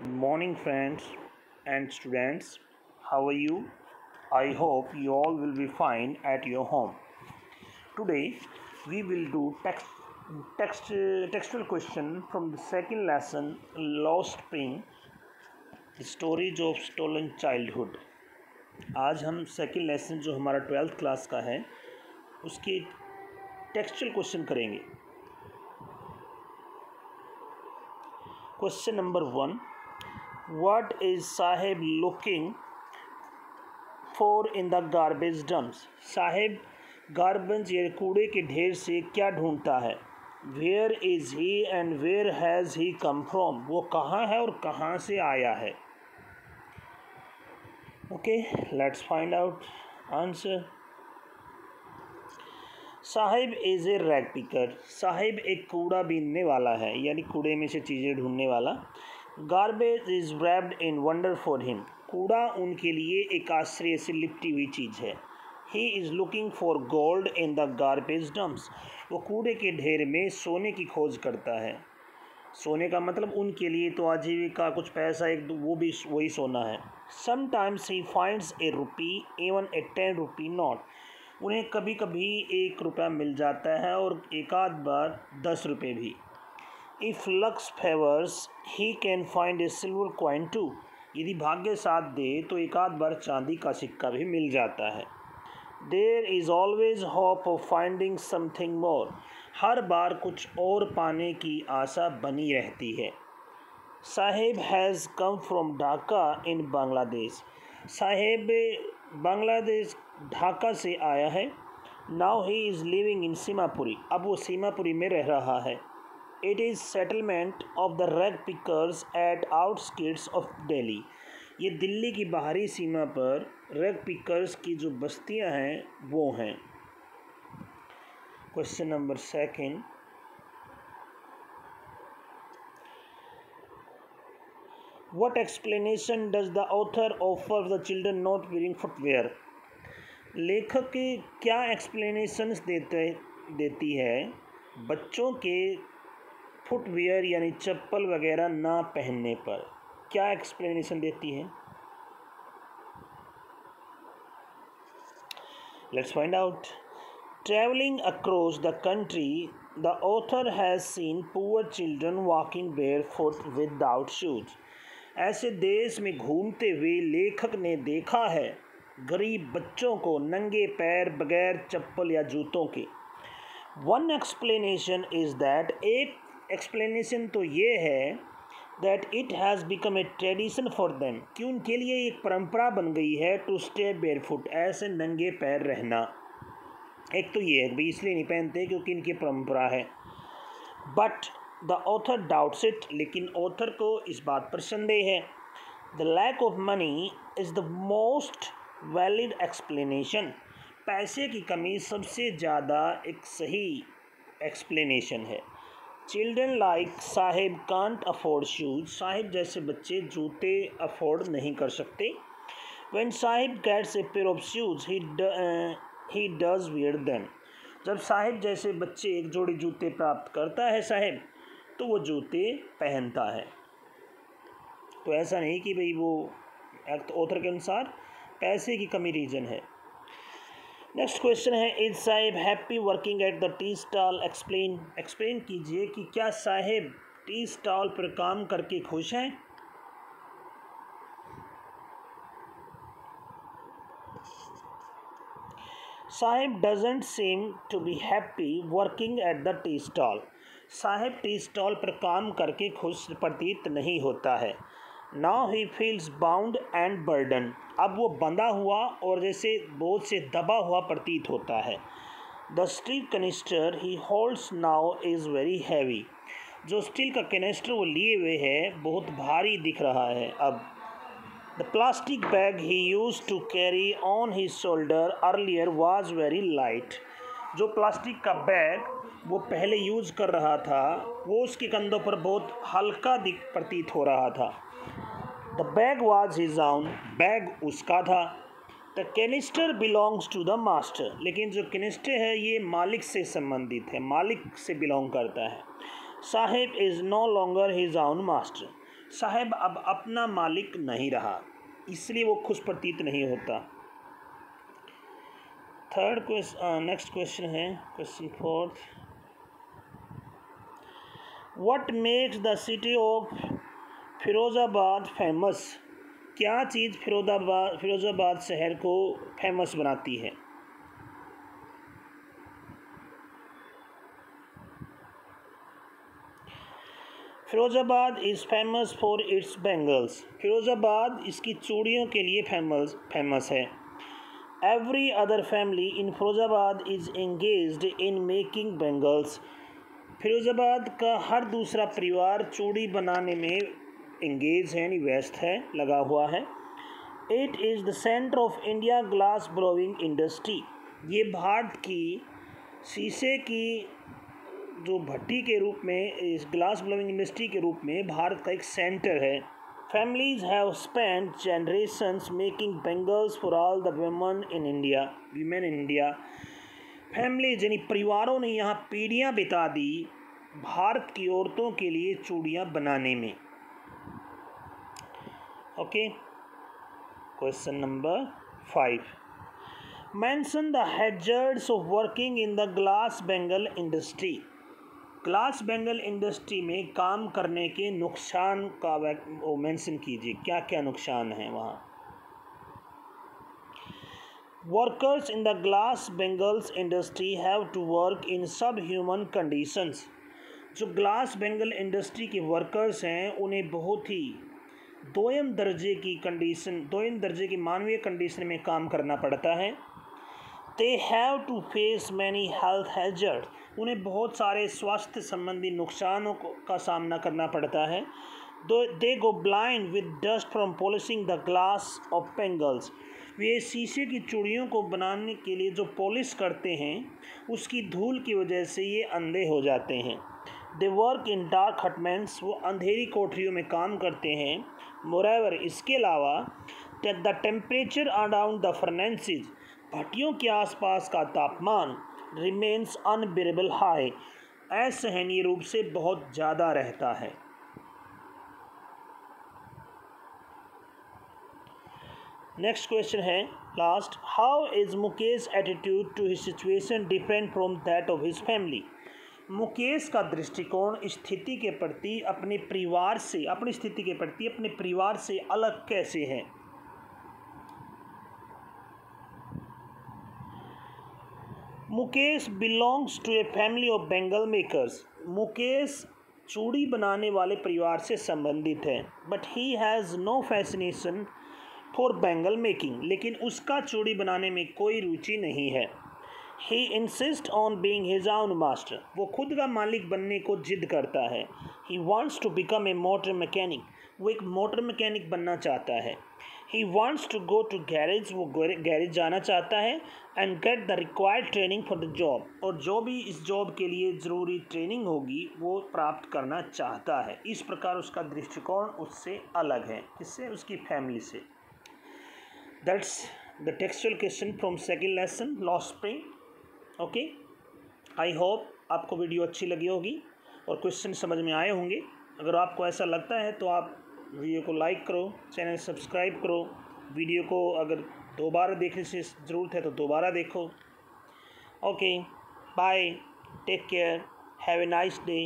Morning, friends and students. How are you? I hope you all will be fine at your home. Today, we will do textual question from the second lesson, Lost Spring, the stories of stolen childhood. आज हम second lesson जो हमारा 12th class का है उसके textual question करेंगे. Question number 1. What is Sahib looking for in the garbage dumps? Sahib garbage या कूड़े के ढेर से क्या ढूंढता है? Where is he and where has he come from? वो कहाँ है और कहाँ से आया है? Okay, let's find out answer. Sahib is a rag picker. Sahib एक कूड़ा बीनने वाला है, यानी कूड़े में से चीज़ें ढूंढने वाला. Garbage is wrapped in wonder for him. कूड़ा उनके लिए एक आश्चर्य से लिपटी हुई चीज़ है. He is looking for gold in the garbage dumps. वो कूड़े के ढेर में सोने की खोज करता है. सोने का मतलब उनके लिए तो आजीविका कुछ पैसा एक वो भी वही सोना है. Sometimes he finds a rupee, even a 10 rupee note. उन्हें कभी कभी 1 रुपया मिल जाता है और एक आध बार 10 रुपये भी. If luck favors, he can find a silver coin too. यदि भाग्य साथ दे तो एक आध बार चांदी का सिक्का भी मिल जाता है. There is always hope of finding something more. हर बार कुछ और पाने की आशा बनी रहती है. Sahib has come from Dhaka in Bangladesh. Sahib Bangladesh Dhaka से आया है. Now he is living in Seemapuri. अब वो सीमापुरी में रह रहा है. It is settlement of the rag pickers at outskirts of Delhi. ये दिल्ली की बाहरी सीमा पर रैग पिकर्स की जो बस्तियां हैं वो हैं. Question number 2. What explanation does the author offer the children not wearing footwear? लेखक क्या एक्सप्लेनेशंस देती है बच्चों के फुटवेयर यानी चप्पल वगैरह ना पहनने पर? क्या एक्सप्लेनेशन देती है? Let's find out. Travelling across the country, the author has seen poor children walking barefoot without shoes. ऐसे देश में घूमते हुए लेखक ने देखा है गरीब बच्चों को नंगे पैर बगैर चप्पल या जूतों के. वन एक्सप्लेनेशन इज़ दैट, एक एक्सप्लेनेशन तो ये है that it has become a tradition for them, कि उनके लिए एक परंपरा बन गई है टू स्टे बेयरफुट, ऐसे नंगे पैर रहना. एक तो ये है भाई इसलिए नहीं पहनते क्योंकि इनकी परंपरा है. But the author doubts it, लेकिन ऑथर को इस बात पर संदेह है. The lack of money is the most valid explanation. पैसे की कमी सबसे ज़्यादा एक सही एक्सप्लेनेशन है. Children like Sahib can't afford shoes. Sahib जैसे बच्चे जूते अफोर्ड नहीं कर सकते. When Sahib gets a pair of shoes he does wear them. जब साहिब जैसे बच्चे एक जोड़ी जूते प्राप्त करता है साहिब, तो वो जूते पहनता है. तो ऐसा नहीं कि भाई वो ऑथर के अनुसार पैसे की कमी रीज़न है. नेक्स्ट क्वेश्चन है, is Sahib happy working at the tea stall? Explain कीजिए कि क्या साहिब टी स्टॉल पर काम करके खुश हैं? Sahib doesn't seem to be happy working at the tea stall. Sahib tea stall पर काम करके खुश प्रतीत नहीं होता है. Now he feels bound and burden. अब वो बंधा हुआ और जैसे बोझ से दबा हुआ प्रतीत होता है. The steel canister he holds now is very heavy. जो स्टील का कैनिस्टर वो लिए हुए है बहुत भारी दिख रहा है अब. The plastic bag he used to carry on his shoulder earlier was very light. जो प्लास्टिक का बैग वो पहले यूज़ कर रहा था वो उसके कंधों पर बहुत हल्का प्रतीत हो रहा था. The bag was his own. Bag उसका था. The canister belongs to the master. लेकिन जो कैनिस्टर है ये मालिक से संबंधित है, मालिक से बिलोंग करता है. Sahib is no longer his own master. Sahib अब अपना मालिक नहीं रहा, इसलिए वो खुश प्रतीत नहीं होता। नेक्स्ट क्वेश्चन है question 4। What makes the city of Firozabad famous? क्या चीज़ फिरोज़ाबाद शहर को फेमस बनाती है? Firozabad is famous for its bangles. Firozabad इसकी चूड़ियों के लिए फेमस है। Every other family in Firozabad is engaged in making bangles. Firozabad का हर दूसरा परिवार चूड़ी बनाने में एंगेज है, यानी व्यस्त है, लगा हुआ है। It is the centre of India glass blowing industry. ये भारत की शीशे की जो भट्टी के रूप में, इस ग्लास ब्लोइंग इंडस्ट्री के रूप में भारत का एक सेंटर है। Families have spent generations making bangles for all the women in India. Families यानी परिवारों ने यहाँ पीढ़ियाँ बिता दी भारत की औरतों के लिए चूड़ियाँ बनाने में। Okay, question number 5। Mention the hazards of working in the glass bangle industry. Glass bangle industry में काम करने के नुकसान का मेंशन कीजिए, क्या क्या नुकसान है वहाँ। Workers in the glass bangles industry have to work in subhuman conditions. जो ग्लास बैंगल इंडस्ट्री के वर्कर्स हैं उन्हें बहुत ही दोयम दर्जे की मानवीय कंडीशन में काम करना पड़ता है। They have to face many health hazard. उन्हें बहुत सारे स्वास्थ्य संबंधी नुकसानों का सामना करना पड़ता है। They go blind with dust from polishing the glass of bangles. वे शीशे की चूड़ियों को बनाने के लिए जो पॉलिश करते हैं उसकी धूल की वजह से ये अंधे हो जाते हैं। They work in dark hutments. वो अंधेरी कोठरियों में काम करते हैं। मोरेवर, इसके अलावा द टेम्परेचर अराउंड द फर्नेसेज, भट्टियों के आसपास का तापमान रिमेन्स अनबियरेबल हाई, असहनीय रूप से बहुत ज़्यादा रहता है। नेक्स्ट क्वेश्चन है last. How is Mukesh attitude to his situation different from that of his family? Mukesh का दृष्टिकोण स्थिति के प्रति अपनी स्थिति के प्रति अपने परिवार से अलग कैसे है? Mukesh belongs to a family of bangle makers. Mukesh चूड़ी बनाने वाले परिवार से संबंधित है। But he has no fascination for bangle making, लेकिन उसका चूड़ी बनाने में कोई रुचि नहीं है। He insist on being his own master. वो खुद का मालिक बनने को जिद करता है। He wants to become a motor mechanic. वो एक मोटर मैकेनिक बनना चाहता है। He wants to go to garage. वो गैरेज जाना चाहता है। And get the required training for the job. और जो भी इस जॉब के लिए ज़रूरी ट्रेनिंग होगी वो प्राप्त करना चाहता है। इस प्रकार उसका दृष्टिकोण उससे अलग है, इससे उसकी फैमिली से। That's the textual question from second lesson Lost Spring. Okay, I hope आपको वीडियो अच्छी लगी होगी और क्वेश्चन समझ में आए होंगे। अगर आपको ऐसा लगता है तो आप वीडियो को लाइक करो, चैनल सब्सक्राइब करो। वीडियो को अगर दोबारा देखने से ज़रूरत है तो दोबारा देखो। Okay, bye, take care, have a nice day.